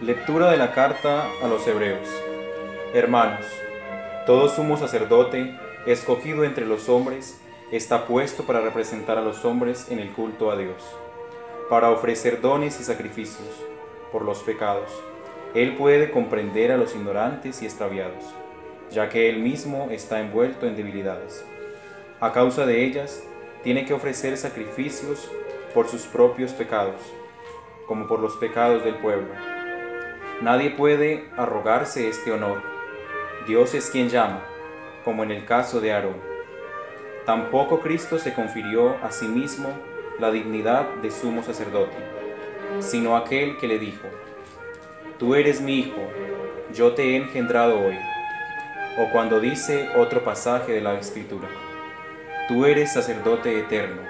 Lectura de la carta a los Hebreos. Hermanos, todo sumo sacerdote, escogido entre los hombres, está puesto para representar a los hombres en el culto a Dios, para ofrecer dones y sacrificios por los pecados. Él puede comprender a los ignorantes y extraviados, ya que él mismo está envuelto en debilidades. A causa de ellas, tiene que ofrecer sacrificios por sus propios pecados, como por los pecados del pueblo. Nadie puede arrogarse este honor. Dios es quien llama, como en el caso de Aarón. Tampoco Cristo se confirió a sí mismo la dignidad de sumo sacerdote, sino aquel que le dijo: Tú eres mi hijo, yo te he engendrado hoy. O cuando dice otro pasaje de la Escritura: Tú eres sacerdote eterno,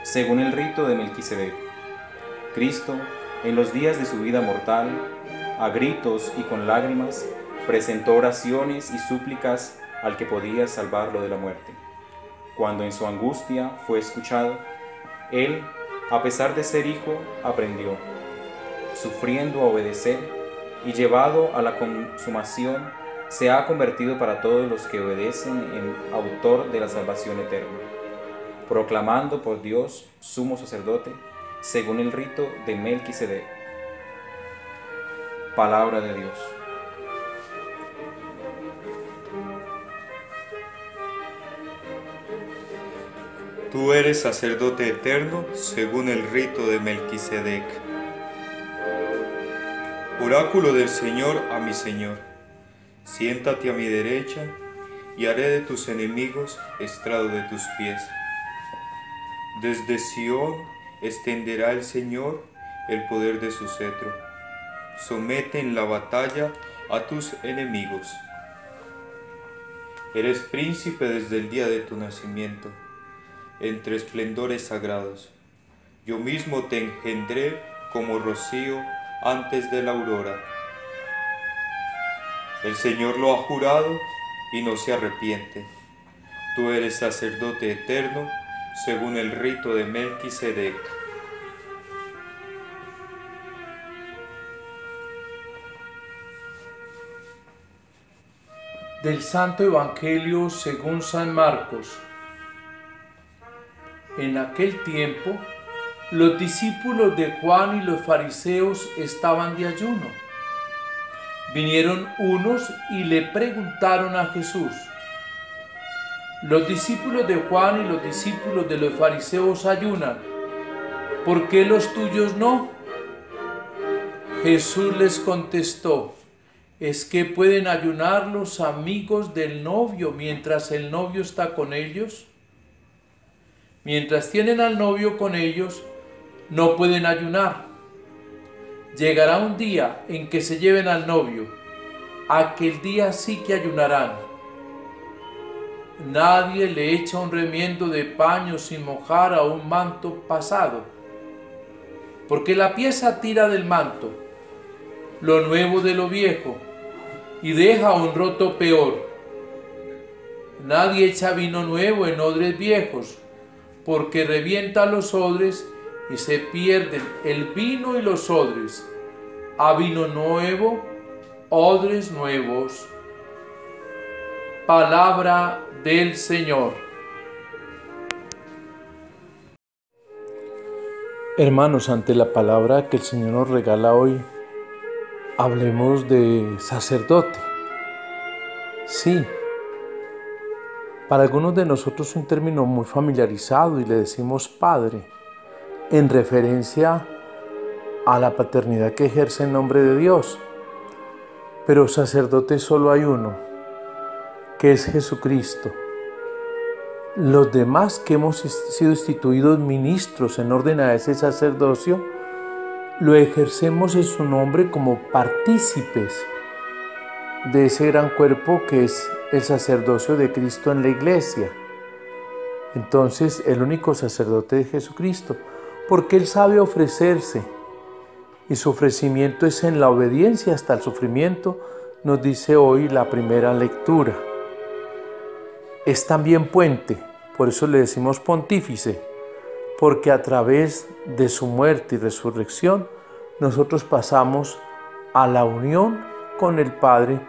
según el rito de Melquisedec. Cristo, en los días de su vida mortal, a gritos y con lágrimas, presentó oraciones y súplicas al que podía salvarlo de la muerte. Cuando en su angustia fue escuchado, él, a pesar de ser hijo, aprendió, sufriendo a obedecer y llevado a la consumación, se ha convertido para todos los que obedecen en autor de la salvación eterna, proclamando por Dios sumo sacerdote, según el rito de Melquisedec. Palabra de Dios. Tú eres sacerdote eterno según el rito de Melquisedec. Oráculo del Señor a mi Señor, siéntate a mi derecha y haré de tus enemigos estrado de tus pies. Desde Sión extenderá el Señor el poder de su cetro. Somete en la batalla a tus enemigos. Eres príncipe desde el día de tu nacimiento, entre esplendores sagrados. Yo mismo te engendré como rocío antes de la aurora. El Señor lo ha jurado y no se arrepiente. Tú eres sacerdote eterno según el rito de Melquisedec. Del Santo Evangelio según San Marcos. En aquel tiempo, los discípulos de Juan y los fariseos estaban de ayuno. Vinieron unos y le preguntaron a Jesús: los discípulos de Juan y los discípulos de los fariseos ayunan, ¿por qué los tuyos no? Jesús les contestó: ¿es que pueden ayunar los amigos del novio mientras el novio está con ellos? Mientras tienen al novio con ellos, no pueden ayunar. Llegará un día en que se lleven al novio. Aquel día sí que ayunarán. Nadie le echa un remiendo de paño sin mojar a un manto pasado, porque la pieza tira del manto lo nuevo de lo viejo y deja un roto peor. Nadie echa vino nuevo en odres viejos, porque revienta los odres y se pierden el vino y los odres. A vino nuevo, odres nuevos. Palabra del Señor. Hermanos, ante la palabra que el Señor nos regala hoy, hablemos de sacerdote. Sí, para algunos de nosotros es un término muy familiarizado y le decimos padre, en referencia a la paternidad que ejerce en nombre de Dios. Pero sacerdote solo hay uno, que es Jesucristo. Los demás que hemos sido instituidos ministros en orden a ese sacerdocio, lo ejercemos en su nombre como partícipes de ese gran cuerpo que es el sacerdocio de Cristo en la iglesia. Entonces, el único sacerdote es Jesucristo, porque Él sabe ofrecerse, y su ofrecimiento es en la obediencia hasta el sufrimiento, nos dice hoy la primera lectura. Es también puente, por eso le decimos pontífice, porque a través de su muerte y resurrección nosotros pasamos a la unión con el Padre,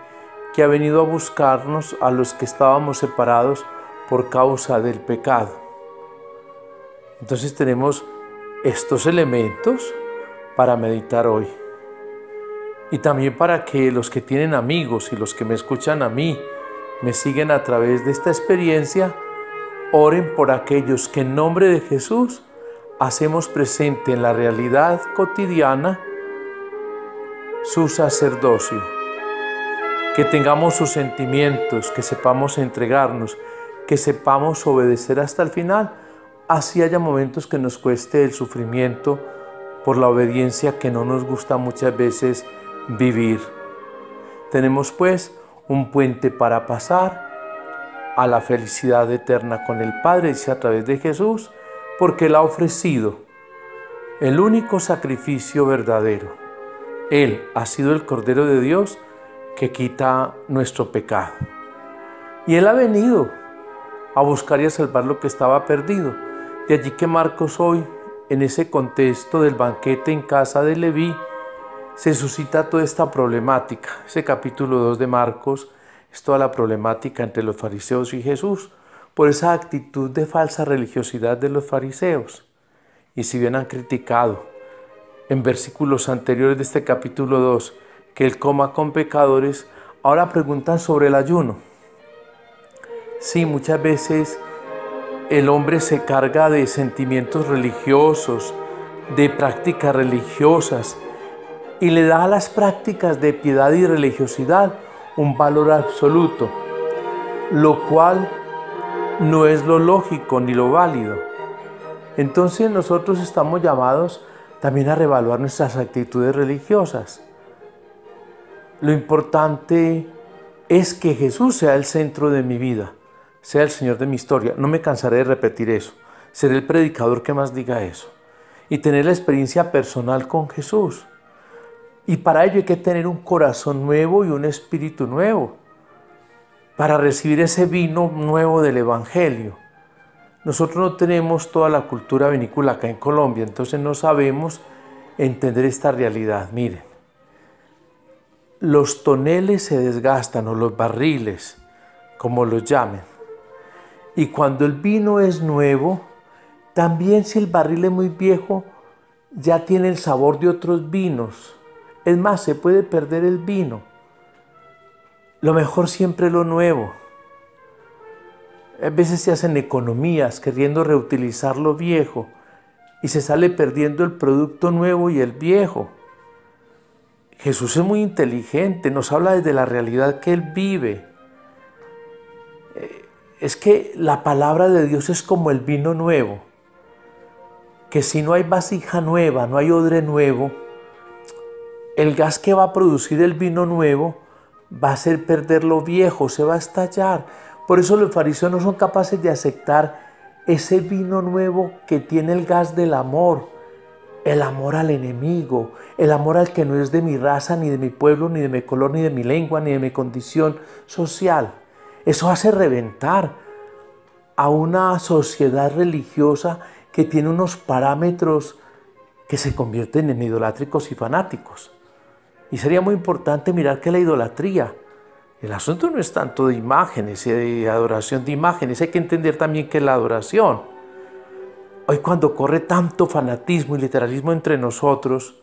que ha venido a buscarnos a los que estábamos separados por causa del pecado. Entonces tenemos estos elementos para meditar hoy. Y también para que los que tienen amigos y los que me escuchan a mí, me siguen a través de esta experiencia, oren por aquellos que en nombre de Jesús hacemos presente en la realidad cotidiana su sacerdocio. Que tengamos sus sentimientos, que sepamos entregarnos, que sepamos obedecer hasta el final, así haya momentos que nos cueste el sufrimiento por la obediencia que no nos gusta muchas veces vivir. Tenemos pues un puente para pasar a la felicidad eterna con el Padre, dice a través de Jesús, porque Él ha ofrecido el único sacrificio verdadero. Él ha sido el Cordero de Dios que quita nuestro pecado. Y Él ha venido a buscar y a salvar lo que estaba perdido. De allí que Marcos hoy, en ese contexto del banquete en casa de Leví, se suscita toda esta problemática. Ese capítulo 2 de Marcos es toda la problemática entre los fariseos y Jesús, por esa actitud de falsa religiosidad de los fariseos. Y si bien han criticado en versículos anteriores de este capítulo 2 que Él coma con pecadores, ahora preguntan sobre el ayuno. Sí, muchas veces el hombre se carga de sentimientos religiosos, de prácticas religiosas, y le da a las prácticas de piedad y religiosidad un valor absoluto, lo cual no es lo lógico ni lo válido. Entonces nosotros estamos llamados también a reevaluar nuestras actitudes religiosas. Lo importante es que Jesús sea el centro de mi vida, sea el Señor de mi historia. No me cansaré de repetir eso. Seré el predicador que más diga eso. Y tener la experiencia personal con Jesús. Y para ello hay que tener un corazón nuevo y un espíritu nuevo, para recibir ese vino nuevo del Evangelio. Nosotros no tenemos toda la cultura vinícola acá en Colombia, entonces no sabemos entender esta realidad. Miren, los toneles se desgastan, o los barriles, como los llamen. Y cuando el vino es nuevo, también si el barril es muy viejo, ya tiene el sabor de otros vinos. Es más, se puede perder el vino. Lo mejor siempre es lo nuevo. A veces se hacen economías queriendo reutilizar lo viejo y se sale perdiendo el producto nuevo y el viejo. Jesús es muy inteligente, nos habla desde la realidad que Él vive. Es que la palabra de Dios es como el vino nuevo, que si no hay vasija nueva, no hay odre nuevo, el gas que va a producir el vino nuevo va a hacer perder lo viejo, se va a estallar. Por eso los fariseos no son capaces de aceptar ese vino nuevo que tiene el gas del amor, el amor al enemigo, el amor al que no es de mi raza, ni de mi pueblo, ni de mi color, ni de mi lengua, ni de mi condición social. Eso hace reventar a una sociedad religiosa que tiene unos parámetros que se convierten en idolátricos y fanáticos. Y sería muy importante mirar que la idolatría, el asunto no es tanto de imágenes y de adoración de imágenes, hay que entender también que es la adoración. Hoy cuando corre tanto fanatismo y literalismo entre nosotros,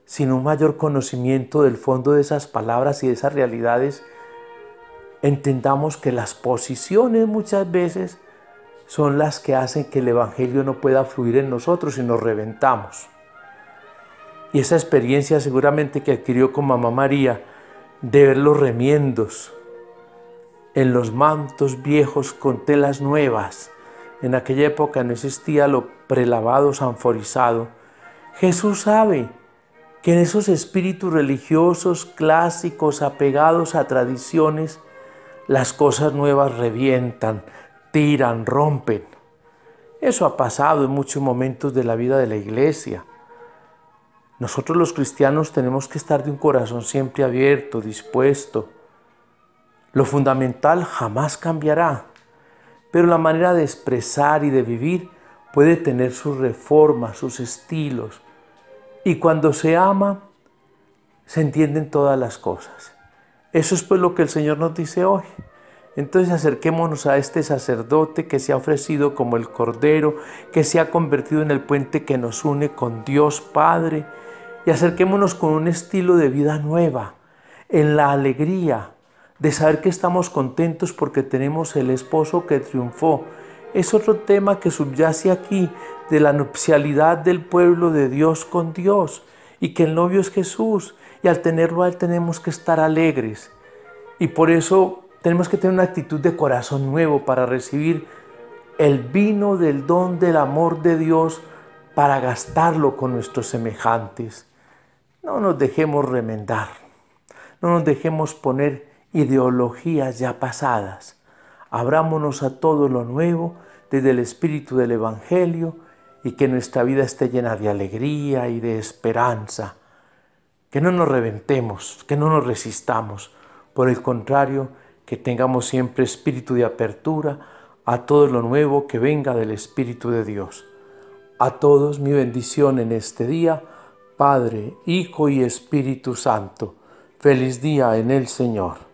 sin un mayor conocimiento del fondo de esas palabras y de esas realidades, entendamos que las posiciones muchas veces son las que hacen que el Evangelio no pueda fluir en nosotros y nos reventamos. Y esa experiencia seguramente que adquirió con Mamá María, de ver los remiendos en los mantos viejos con telas nuevas. En aquella época no existía lo prelavado, sanforizado. Jesús sabe que en esos espíritus religiosos clásicos, apegados a tradiciones, las cosas nuevas revientan, tiran, rompen. Eso ha pasado en muchos momentos de la vida de la iglesia. Nosotros los cristianos tenemos que estar de un corazón siempre abierto, dispuesto. Lo fundamental jamás cambiará, pero la manera de expresar y de vivir puede tener sus reformas, sus estilos. Y cuando se ama, se entienden todas las cosas. Eso es pues lo que el Señor nos dice hoy. Entonces acerquémonos a este sacerdote que se ha ofrecido como el Cordero, que se ha convertido en el puente que nos une con Dios Padre, y acerquémonos con un estilo de vida nueva, en la alegría de saber que estamos contentos porque tenemos el esposo que triunfó. Es otro tema que subyace aquí de la nupcialidad del pueblo de Dios con Dios, y que el novio es Jesús, y al tenerlo a Él tenemos que estar alegres. Y por eso tenemos que tener una actitud de corazón nuevo para recibir el vino del don del amor de Dios para gastarlo con nuestros semejantes. No nos dejemos remendar, no nos dejemos poner ideologías ya pasadas. Abrámonos a todo lo nuevo desde el espíritu del Evangelio y que nuestra vida esté llena de alegría y de esperanza. Que no nos reventemos, que no nos resistamos. Por el contrario, que tengamos siempre espíritu de apertura a todo lo nuevo que venga del Espíritu de Dios. A todos mi bendición en este día, Padre, Hijo y Espíritu Santo. Feliz día en el Señor.